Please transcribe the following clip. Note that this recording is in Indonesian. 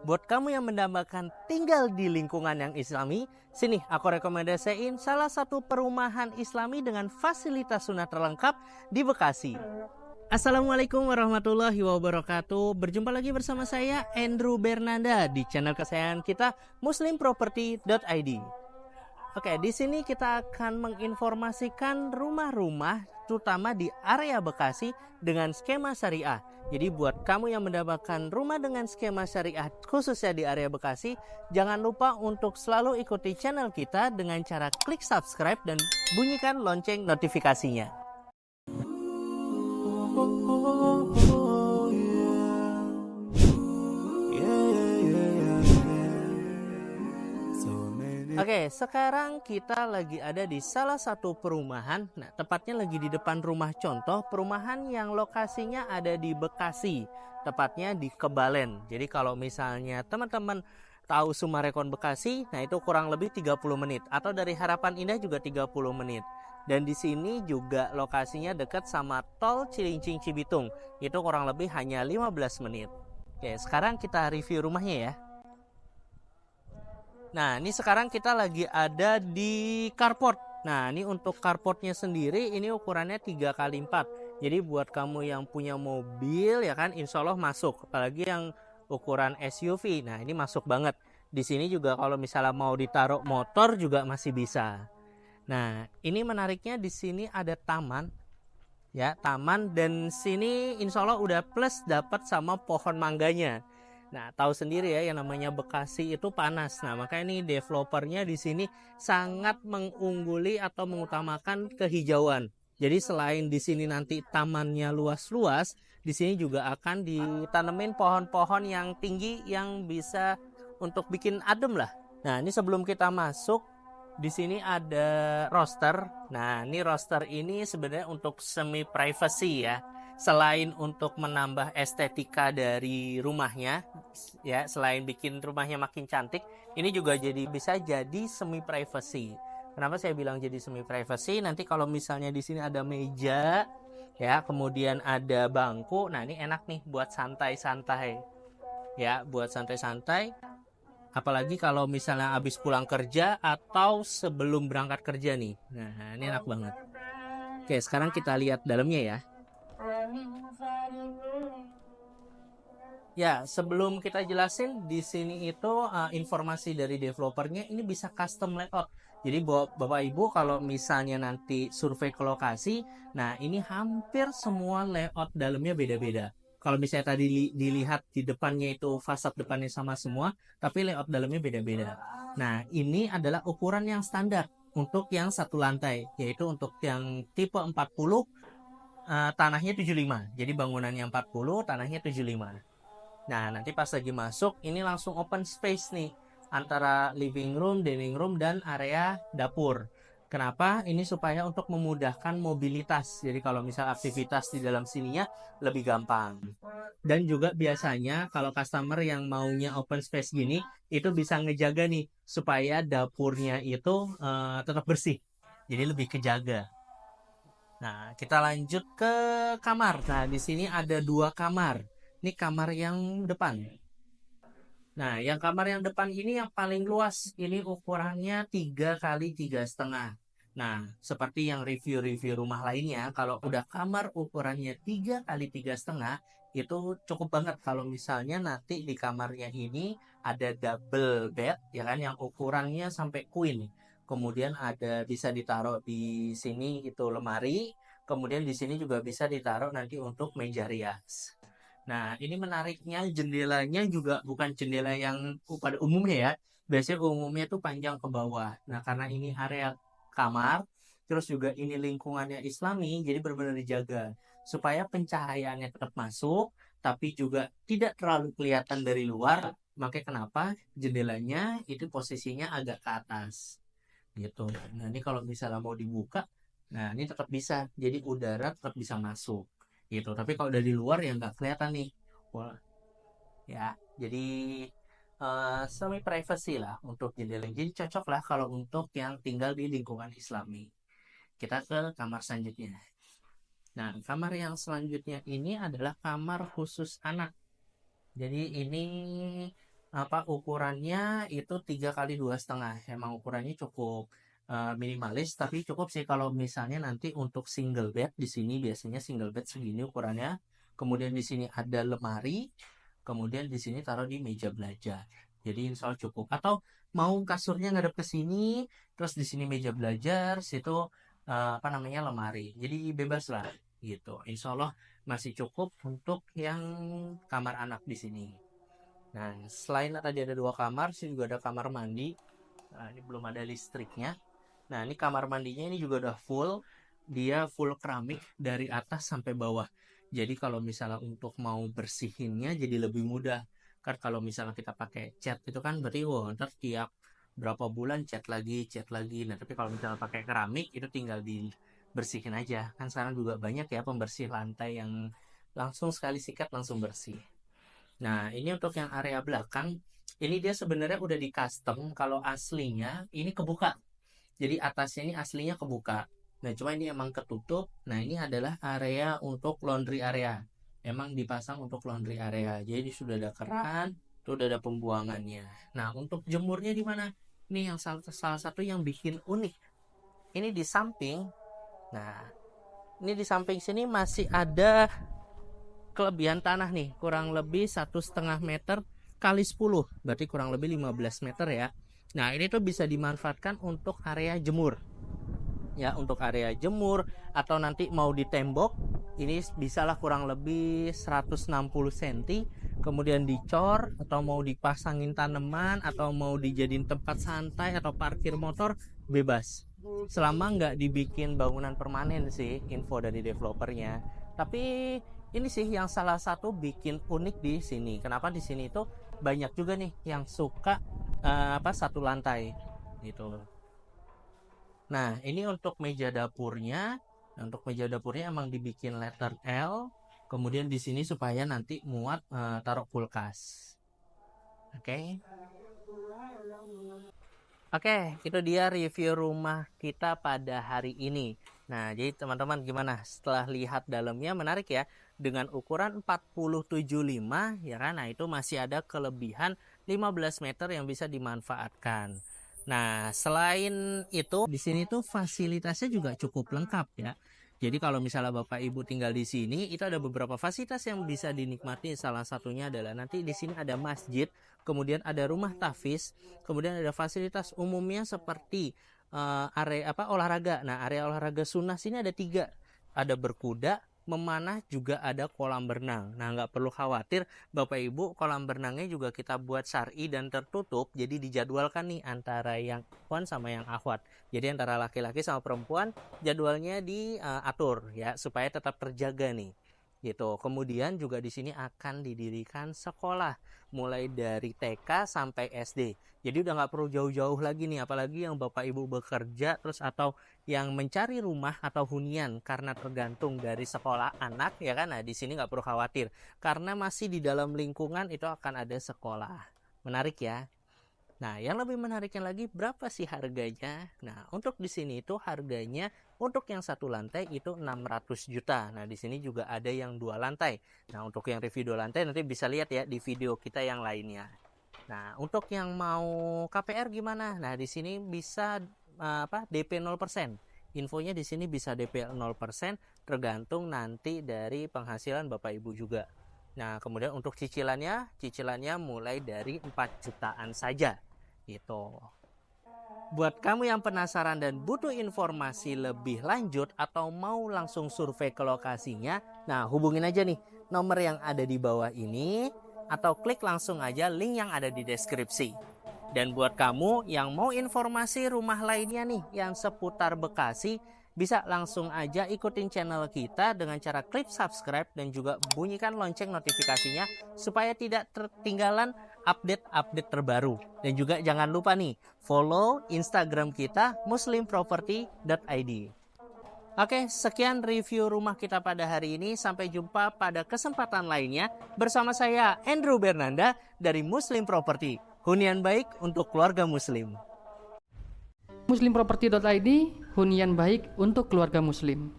Buat kamu yang mendambakan tinggal di lingkungan yang islami, sini aku rekomendasiin salah satu perumahan islami dengan fasilitas sunat terlengkap di Bekasi. Assalamualaikum warahmatullahi wabarakatuh. Berjumpa lagi bersama saya Andrew Bernanda di channel kesayangan kita muslimproperty.id. Oke, di sini kita akan menginformasikan rumah-rumah terutama di area Bekasi dengan skema syariah. Jadi buat kamu yang mendapatkan rumah dengan skema syariah khususnya di area Bekasi, jangan lupa untuk selalu ikuti channel kita dengan cara klik subscribe dan bunyikan lonceng notifikasinya. Oke, sekarang kita lagi ada di salah satu perumahan. Nah, tepatnya lagi di depan rumah contoh, perumahan yang lokasinya ada di Bekasi, tepatnya di Kebalen. Jadi kalau misalnya teman-teman tahu Sumarekon Bekasi, nah itu kurang lebih 30 menit. Atau dari Harapan Indah juga 30 menit. Dan di sini juga lokasinya dekat sama tol Cilincing Cibitung. Itu kurang lebih hanya 15 menit. Oke, sekarang kita review rumahnya ya. Nah, ini sekarang kita lagi ada di carport. Nah, ini untuk carportnya sendiri ini ukurannya 3x4. Jadi buat kamu yang punya mobil ya kan, insya Allah masuk. Apalagi yang ukuran SUV. Nah, ini masuk banget. Di sini juga kalau misalnya mau ditaruh motor juga masih bisa. Nah, ini menariknya di sini ada taman. Ya, taman, dan sini insya Allah udah plus dapat sama pohon mangganya. Nah, tahu sendiri ya yang namanya Bekasi itu panas. Nah, makanya ini developernya di sini sangat mengungguli atau mengutamakan kehijauan. Jadi selain di sini nanti tamannya luas-luas, di sini juga akan ditanemin pohon-pohon yang tinggi yang bisa untuk bikin adem lah. Nah, ini sebelum kita masuk, di sini ada roster. Nah, ini roster ini sebenarnya untuk semi privacy ya. Selain untuk menambah estetika dari rumahnya, ya, selain bikin rumahnya makin cantik, ini juga bisa jadi semi privacy. Kenapa saya bilang jadi semi privacy? Nanti kalau misalnya di sini ada meja, ya, kemudian ada bangku. Nah, ini enak nih buat santai-santai. Ya, buat santai-santai. Apalagi kalau misalnya habis pulang kerja atau sebelum berangkat kerja nih. Nah, ini enak banget. Oke, sekarang kita lihat dalamnya ya. Ya, sebelum kita jelasin di sini itu informasi dari developernya, ini bisa custom layout. Jadi buat Bapak Ibu kalau misalnya nanti survei ke lokasi, nah ini hampir semua layout dalamnya beda-beda. Kalau misalnya tadi dilihat di depannya itu fasad depannya sama semua, tapi layout dalamnya beda-beda. Nah, ini adalah ukuran yang standar untuk yang satu lantai, yaitu untuk yang tipe 40 tanahnya 75. Jadi bangunannya 40, tanahnya 75. Nah, nanti pas lagi masuk, ini langsung open space nih. Antara living room, dining room, dan area dapur. Kenapa? Ini supaya untuk memudahkan mobilitas. Jadi kalau misal aktivitas di dalam sininya lebih gampang. Dan juga biasanya kalau customer yang maunya open space gini, itu bisa ngejaga nih. Supaya dapurnya itu tetap bersih. Jadi lebih kejaga. Nah, kita lanjut ke kamar. Nah, di sini ada 2 kamar. Ini kamar yang depan. Nah, yang kamar yang depan ini yang paling luas. Ini ukurannya 3x3,5. Nah, seperti yang review-review rumah lainnya, kalau udah kamar ukurannya 3x3,5, itu cukup banget kalau misalnya nanti di kamarnya ini ada double bed, ya kan, yang ukurannya sampai queen. Kemudian ada bisa ditaruh di sini itu lemari, kemudian di sini juga bisa ditaruh nanti untuk meja rias. Nah, ini menariknya jendelanya juga bukan jendela yang pada umumnya ya. Biasanya umumnya itu panjang ke bawah. Nah, karena ini area kamar, terus juga ini lingkungannya Islami, jadi benar-benar dijaga supaya pencahayaannya tetap masuk, tapi juga tidak terlalu kelihatan dari luar. Makanya kenapa jendelanya itu posisinya agak ke atas, gitu. Nah, ini kalau misalnya mau dibuka, nah ini tetap bisa, jadi udara tetap bisa masuk gitu. Tapi kalau dari luar ya nggak kelihatan nih. Wah, ya, jadi semi privacy lah untuk jendela. Jadi cocok lah kalau untuk yang tinggal di lingkungan Islami. Kita ke kamar selanjutnya. Nah, kamar yang selanjutnya ini adalah kamar khusus anak. Jadi ini ukurannya itu 3 kali 2,5. Emang ukurannya cukup minimalis, tapi cukup sih kalau misalnya nanti untuk single bed. Di sini biasanya single bed segini ukurannya. Kemudian di sini ada lemari, kemudian di sini taruh di meja belajar. Jadi insya Allah cukup. Atau mau kasurnya ngadep ke sini, terus di sini meja belajar, situ lemari. Jadi bebas lah gitu. Insya Allah masih cukup untuk yang kamar anak di sini. Nah, selain tadi ada 2 kamar, sini juga ada kamar mandi. Nah, ini belum ada listriknya. Nah, ini kamar mandinya ini juga udah full. Dia full keramik dari atas sampai bawah. Jadi kalau misalnya untuk mau bersihinnya jadi lebih mudah. Kan kalau misalnya kita pakai cat itu kan berarti ntar tiap berapa bulan cat lagi, cat lagi. Nah, tapi kalau misalnya pakai keramik itu tinggal dibersihin aja. Kan sekarang juga banyak ya pembersih lantai yang langsung sekali sikat langsung bersih. Nah, ini untuk yang area belakang, ini dia sebenarnya udah di custom. Kalau aslinya ini kebuka. Jadi atasnya ini aslinya kebuka. Nah, cuma ini emang ketutup. Nah, ini adalah area untuk laundry area. Emang dipasang untuk laundry area. Jadi sudah ada keran, tuh udah ada pembuangannya. Nah, untuk jemurnya di mana? Ini yang salah satu yang bikin unik. Ini di samping. Nah, ini di samping sini masih ada kelebihan tanah nih, kurang lebih 1,5 meter kali 10, berarti kurang lebih 15 meter ya. Nah, ini tuh bisa dimanfaatkan untuk area jemur ya, untuk area jemur atau nanti mau ditembok. Ini bisalah kurang lebih 160 cm, kemudian dicor atau mau dipasangin tanaman atau mau dijadiin tempat santai atau parkir motor, bebas selama nggak dibikin bangunan permanen sih, info dari developernya. Tapi ini sih yang salah satu bikin unik di sini. Kenapa di sini itu banyak juga nih yang suka satu lantai gitu. Nah, ini untuk meja dapurnya. Untuk meja dapurnya emang dibikin letter L. Kemudian di sini supaya nanti muat taruh kulkas. Oke. Oke, itu dia review rumah kita pada hari ini. Nah, jadi teman-teman gimana? Setelah lihat dalamnya menarik ya. Dengan ukuran 4075 ya kan. Nah, itu masih ada kelebihan 15 meter yang bisa dimanfaatkan. Nah, selain itu di sini tuh fasilitasnya juga cukup lengkap ya. Jadi kalau misalnya Bapak Ibu tinggal di sini, itu ada beberapa fasilitas yang bisa dinikmati. Salah satunya adalah nanti di sini ada masjid, kemudian ada rumah tahfiz, kemudian ada fasilitas umumnya seperti area olahraga. Nah, area olahraga sunnah sini ada 3. Ada berkuda, memanah, juga ada kolam berenang. Nah, nggak perlu khawatir Bapak Ibu, kolam berenangnya juga kita buat syar'i dan tertutup. Jadi dijadwalkan nih antara yang ikhwan sama yang akhwat. Jadi antara laki-laki sama perempuan jadwalnya diatur ya supaya tetap terjaga nih. Gitu. Kemudian juga di sini akan didirikan sekolah mulai dari TK sampai SD. Jadi udah nggak perlu jauh-jauh lagi nih, apalagi yang Bapak Ibu bekerja terus atau yang mencari rumah atau hunian karena tergantung dari sekolah anak ya kan. Nah, di sini nggak perlu khawatir karena masih di dalam lingkungan itu akan ada sekolah. Menarik ya. Nah, yang lebih menariknya lagi, berapa sih harganya? Nah, untuk di sini itu harganya untuk yang 1 lantai itu 600 juta. Nah, di sini juga ada yang 2 lantai. Nah, untuk yang review 2 lantai nanti bisa lihat ya di video kita yang lainnya. Nah, untuk yang mau KPR gimana? Nah, di sini bisa DP 0%. Infonya di sini bisa DP 0%, tergantung nanti dari penghasilan Bapak Ibu juga. Nah, kemudian untuk cicilannya mulai dari 4 jutaan saja. Gitu. Buat kamu yang penasaran dan butuh informasi lebih lanjut atau mau langsung survei ke lokasinya, nah hubungin aja nih nomor yang ada di bawah ini atau klik langsung aja link yang ada di deskripsi. Dan buat kamu yang mau informasi rumah lainnya nih yang seputar Bekasi, bisa langsung aja ikutin channel kita dengan cara klik subscribe dan juga bunyikan lonceng notifikasinya supaya tidak tertinggalan update-update terbaru. Dan juga jangan lupa nih follow Instagram kita muslimproperty.id. Oke, sekian review rumah kita pada hari ini. Sampai jumpa pada kesempatan lainnya bersama saya Andrew Bernanda dari Muslim Property. Hunian baik untuk keluarga muslim. Muslimproperty.id, hunian baik untuk keluarga muslim.